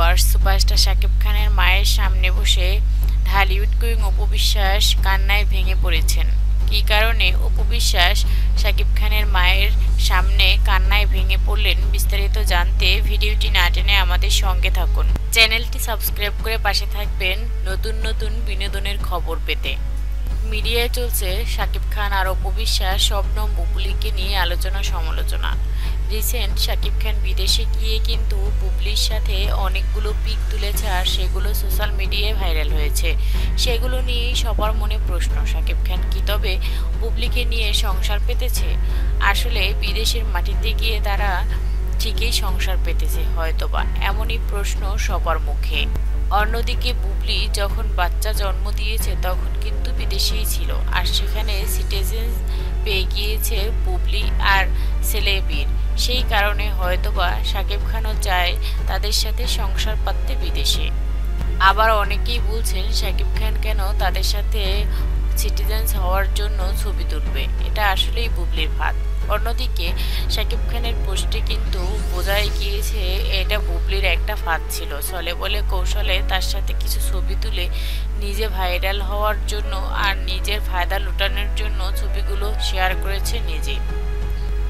Viewers, superstar Shakib খানের মায়ের সামনে বসে ঢালিউড কুইন অপু বিশ্বাস কান্নায় ভেঙে পড়েছেন। কী কারণে অপু বিশ্বাস শাকিব খানের মায়ের সামনে কান্নায় ভেঙে পড়লেন, বিস্তারিত জানতে ভিডিওটি না টেনে আমাদের সঙ্গে থাকুন। চ্যানেলটি সাবস্ক্রাইব করে পাশে থাকবেন নতুন নতুন বিনোদনের খবর পেতে। মিডিয়ায় চলছে শাকিব খান আর অপু বিশ্বাস শবনম বুবলিকে নিয়ে আলোচনা সমালোচনা। রিসেন্ট শাকিব খান বিদেশে গিয়ে কিন্তু বুবলির সাথে অনেকগুলো পিক তুলেছে, আর সেগুলো সোশ্যাল মিডিয়ায় ভাইরাল হয়েছে। সেগুলো নিয়েই সবার মনে প্রশ্ন, শাকিব খান কি তবে বুবলিকে নিয়ে সংসার পেতেছে? আসলে বিদেশের মাটিতে গিয়ে তারা ঠিকই সংসার পেতেছে হয়তোবা, এমনই প্রশ্ন সবার মুখে। অন্যদিকে বুবলি যখন বাচ্চা জন্ম দিয়েছে তখন কিন্তু বিদেশেই ছিল, আর সেখানে সিটিজেন পেয়ে গিয়েছে বুবলি আর ছেলেবীর। সেই কারণে হয়তোবা শাকিব খানও চায় তাদের সাথে সংসার পাততে বিদেশে। আবার অনেকেই বলছেন শাকিব খান কেন তাদের সাথে সিটিজেন্স হওয়ার জন্য ছবি তুলবে, এটা আসলেই বুবলির ফাঁদ। অন্যদিকে শাকিব খানের পোস্টে কিন্তু বোঝাই গিয়েছে এটা বুবলির একটা ফাঁদ ছিল, ছলে বলে কৌশলে তার সাথে কিছু ছবি তুলে নিজে ভাইরাল হওয়ার জন্য আর নিজের ফায়দা লুটানোর জন্য ছবিগুলো শেয়ার করেছে নিজে।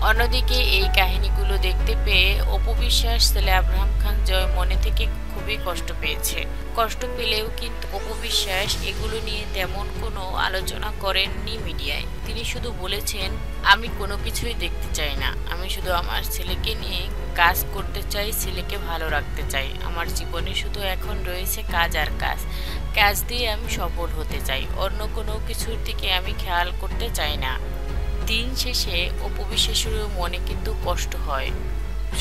অন্যদিকে এই কাহিনীগুলো দেখতে পেয়ে অপু বিশ্বাস ছেলে আব্রাহাম খান জয় মনে থেকে খুবই কষ্ট পেয়েছে। কষ্ট পেলেও কিন্তু অপু বিশ্বাস এগুলো নিয়ে তেমন কোনো আলোচনা করেননি মিডিয়ায়। তিনি শুধু বলেছেন, আমি কোনো কিছুই দেখতে চাই না, আমি শুধু আমার ছেলেকে নিয়ে কাজ করতে চাই, ছেলেকে ভালো রাখতে চাই। আমার জীবনে শুধু এখন রয়েছে কাজ আর কাজ, কাজ দিয়ে আমি সফল হতে চাই, অন্য কোনো কিছুর দিকে আমি খেয়াল করতে চাই না। দিন শেষে অপু বিশ্বাসেরও মনে কিন্তু কষ্ট হয়,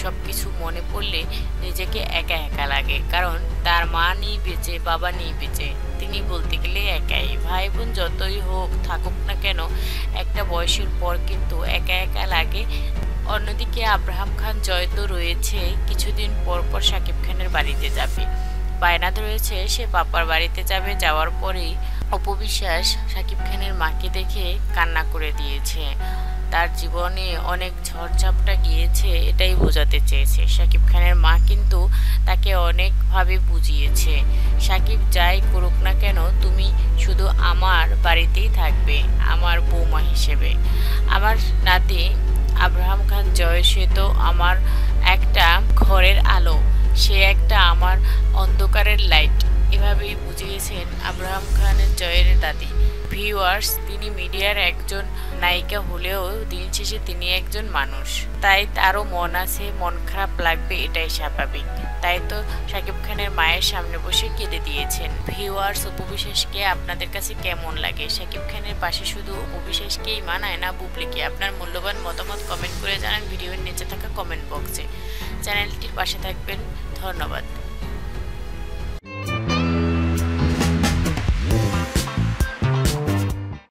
সব কিছু মনে পড়লে নিজেকে একা একা লাগে, কারণ তার মা নেই বেঁচে, বাবা নেই বেঁচে, তিনি বলতে গেলে একাই। ভাই বোন যতই হোক থাকুক না কেন, একটা বয়সের পর কিন্তু একা একা লাগে। অন্যদিকে আব্রাহাম খান জয় তো রয়েছে, কিছুদিন পর পর শাকিব খানের বাড়িতে যাবে, বায়না ধরেছে সে বাবার বাড়িতে যাবে। যাওয়ার পরেই অপু বিশ্বাস শাকিব খানের মাকে দেখে কান্না করে দিয়েছে, তার জীবনে অনেক ঝড়ঝাপটা গিয়েছে, এটাই বোঝাতে চেয়েছে। শাকিব খানের মা কিন্তু তাকে অনেকভাবে বুঝিয়েছে, শাকিব যাই করুক না কেন তুমি শুধু আমার বাড়িতেই থাকবে, আমার বৌমা হিসেবে। আমার নাতি আব্রাহাম খান জয় সে তো আমার একটা ঘরের আলো, সে একটা আমার অন্ধকারের লাইট, এভাবেই বুঝিয়েছেন আব্রাহাম খানের জয়ের দাদি। ভিউয়ার্স, তিনি মিডিয়ার একজন নায়িকা হলেও দিন শেষে তিনি একজন মানুষ, তাই তারও মন আছে, মন খারাপ লাগবে, এটাই স্বাভাবিক। তাই তো শাকিব খানের মায়ের সামনে বসে কেঁদে দিয়েছেন। ভিউয়ার্স, অপু বিশ্বাসকে আপনাদের কাছে কেমন লাগে? শাকিব খানের পাশে শুধু অপু বিশ্বাসকেই মানায় না বুবলিকে? আপনার মূল্যবান মতামত কমেন্ট করে জানান ভিডিওর নিচে থাকা কমেন্ট বক্সে। চ্যানেলটির পাশে থাকবেন, ধন্যবাদ।